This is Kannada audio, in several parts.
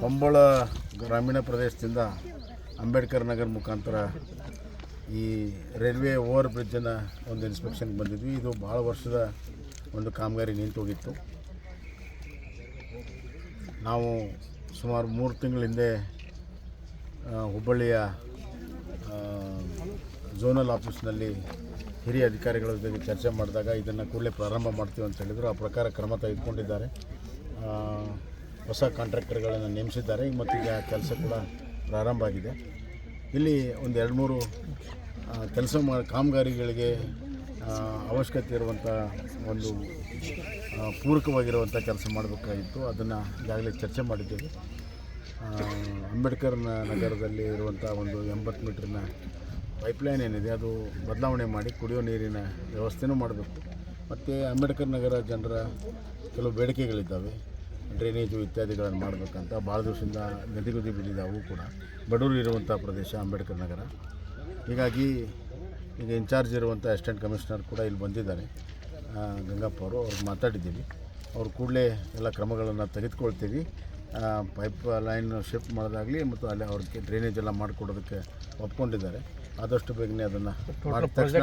ಹೊಂಬಳ ಗ್ರಾಮೀಣ ಪ್ರದೇಶದಿಂದ ಅಂಬೇಡ್ಕರ್ ನಗರ ಮುಖಾಂತರ ಈ ರೈಲ್ವೆ ಓವರ್ ಬ್ರಿಡ್ಜನ್ನು ಒಂದು ಇನ್ಸ್ಪೆಕ್ಷನ್ಗೆ ಬಂದಿದ್ವಿ. ಇದು ಭಾಳ ವರ್ಷದ ಒಂದು ಕಾಮಗಾರಿ ನಿಂತು ಹೋಗಿತ್ತು. ನಾವು ಸುಮಾರು 3 ತಿಂಗಳ ಹಿಂದೆ ಹುಬ್ಬಳ್ಳಿಯ ಝೋನಲ್ ಆಫೀಸ್ನಲ್ಲಿ ಹಿರಿಯ ಅಧಿಕಾರಿಗಳ ಜೊತೆಗೆ ಚರ್ಚೆ ಮಾಡಿದಾಗ ಇದನ್ನು ಕೂಡಲೇ ಪ್ರಾರಂಭ ಮಾಡ್ತೀವಿ ಅಂತ ಹೇಳಿದರು. ಆ ಪ್ರಕಾರ ಕ್ರಮ ತೆಗೆದುಕೊಂಡಿದ್ದಾರೆ. ಹೊಸ ಕಾಂಟ್ರಾಕ್ಟರ್ಗಳನ್ನು ನೇಮಿಸಿದ್ದಾರೆ ಮತ್ತು ಈಗ ಕೆಲಸ ಕೂಡ ಪ್ರಾರಂಭ ಆಗಿದೆ. ಇಲ್ಲಿ ಒಂದು 2-3 ಕೆಲಸ ಕಾಮಗಾರಿಗಳಿಗೆ ಅವಶ್ಯಕತೆ ಇರುವಂಥ ಒಂದು ಪೂರಕವಾಗಿರುವಂಥ ಕೆಲಸ ಮಾಡಬೇಕಾಗಿತ್ತು. ಅದನ್ನು ಈಗಾಗಲೇ ಚರ್ಚೆ ಮಾಡಿದ್ದೇವೆ. ಅಂಬೇಡ್ಕರ್ ನಗರದಲ್ಲಿ ಇರುವಂಥ ಒಂದು 80 ಮೀಟ್ರಿನ ಪೈಪ್ಲೈನ್ ಏನಿದೆ ಅದು ಬದಲಾವಣೆ ಮಾಡಿ ಕುಡಿಯೋ ನೀರಿನ ವ್ಯವಸ್ಥೆನೂ ಮಾಡಬೇಕು. ಮತ್ತು ಅಂಬೇಡ್ಕರ್ ನಗರ ಜನರ ಕೆಲವು ಬೇಡಿಕೆಗಳಿದ್ದಾವೆ, ಡ್ರೈನೇಜು ಇತ್ಯಾದಿಗಳನ್ನು ಮಾಡಬೇಕಂತ. ಭಾಳ ದಿವಸದಿಂದ ನದಿಗುದಿ ಬಿದ್ದಿದ್ದಾವು ಕೂಡ. ಬಡವರು ಇರುವಂಥ ಪ್ರದೇಶ ಅಂಬೇಡ್ಕರ್ ನಗರ. ಹೀಗಾಗಿ ಈಗ ಇನ್ಚಾರ್ಜ್ ಇರುವಂಥ ಅಸಿಸ್ಟೆಂಟ್ ಕಮಿಷನರ್ ಕೂಡ ಇಲ್ಲಿ ಬಂದಿದ್ದಾರೆ, ಗಂಗಪ್ಪ ಅವರು. ಅವ್ರಿಗೆ ಮಾತಾಡಿದ್ದೀವಿ. ಅವ್ರು ಕೂಡಲೇ ಎಲ್ಲ ಕ್ರಮಗಳನ್ನು ತೆಗೆದುಕೊಳ್ತೀವಿ. ಪೈಪ್ ಲೈನ್ ಶಿಫ್ಟ್ ಮಾಡೋದಾಗಲಿ ಮತ್ತು ಅಲ್ಲಿ ಅವ್ರಿಗೆ ಡ್ರೈನೇಜ್ ಎಲ್ಲ ಮಾಡಿಕೊಡೋದಕ್ಕೆ ಒಪ್ಕೊಂಡಿದ್ದಾರೆ. ಆದಷ್ಟು ಬೇಗನೆ ಅದನ್ನು ಮಾಡಿದ ತಕ್ಷಣ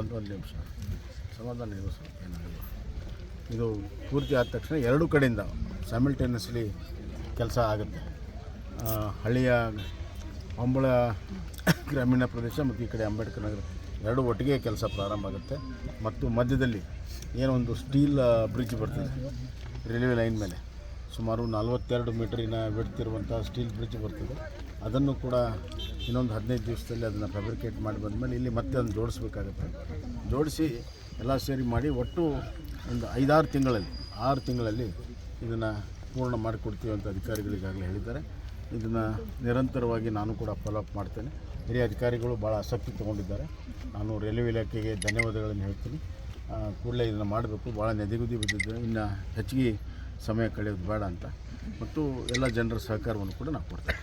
ಒಂದು ನಿಮಿಷ ಸಮಾಧಾನ ಇದೆ ಸರ್, ಏನಾಗಲ್ಲ. ಇದು ಪೂರ್ತಿ ಆದ ತಕ್ಷಣ 2 ಕಡೆಯಿಂದ ಸೈಮಲ್ಟೇನಿಯಸ್ಲಿ ಕೆಲಸ ಆಗುತ್ತೆ. ಹಳ್ಳಿಯ ಹೊಂಬಳ ಗ್ರಾಮೀಣ ಪ್ರದೇಶ ಮತ್ತು ಈ ಕಡೆ ಅಂಬೇಡ್ಕರ್ ನಗರ 2 ಒಟ್ಟಿಗೆ ಕೆಲಸ ಪ್ರಾರಂಭ ಆಗುತ್ತೆ. ಮತ್ತು ಮಧ್ಯದಲ್ಲಿ ಏನೊಂದು ಸ್ಟೀಲ್ ಬ್ರಿಡ್ಜ್ ಬರ್ತದೆ ರೈಲ್ವೆ ಲೈನ್ ಮೇಲೆ, ಸುಮಾರು 42 ಮೀಟರಿನ ಬಿಡ್ತಿರುವಂಥ ಸ್ಟೀಲ್ ಬ್ರಿಡ್ಜ್ ಬರ್ತದೆ. ಅದನ್ನು ಕೂಡ ಇನ್ನೊಂದು 15 ದಿವಸದಲ್ಲಿ ಅದನ್ನು ಫ್ಯಾಬ್ರಿಕೇಟ್ ಮಾಡಿ ಬಂದಮೇಲೆ ಇಲ್ಲಿ ಮತ್ತೆ ಅದನ್ನು ಜೋಡಿಸ್ಬೇಕಾಗುತ್ತೆ. ಜೋಡಿಸಿ ಎಲ್ಲ ಸೇರಿ ಮಾಡಿ ಒಟ್ಟು ಒಂದು 6 ತಿಂಗಳಲ್ಲಿ ಇದನ್ನು ಪೂರ್ಣ ಮಾಡಿಕೊಡ್ತೀವಿ ಅಂತ ಅಧಿಕಾರಿಗಳಿಗಾಗಲೇ ಹೇಳಿದ್ದಾರೆ. ಇದನ್ನು ನಿರಂತರವಾಗಿ ನಾನು ಕೂಡ ಫಾಲೋಅಪ್ ಮಾಡ್ತೇನೆ. ಹಿರಿಯ ಅಧಿಕಾರಿಗಳು ಭಾಳ ಆಸಕ್ತಿ ತೊಗೊಂಡಿದ್ದಾರೆ. ನಾನು ರೈಲ್ವೆ ಇಲಾಖೆಗೆ ಧನ್ಯವಾದಗಳನ್ನು ಹೇಳ್ತೀನಿ. ಕೂಡಲೇ ಇದನ್ನು ಮಾಡಬೇಕು. ಭಾಳ ನೆದೆಗುದಿ ಬಿದ್ದಿದ್ದು, ಇನ್ನು ಹೆಚ್ಚಿಗೆ ಸಮಯ ಕಳೆಯೋದು ಬೇಡ ಅಂತ. ಮತ್ತು ಎಲ್ಲ ಜನರ ಸಹಕಾರವನ್ನು ಕೂಡ ನಾವು ಕೊಡ್ತೇವೆ.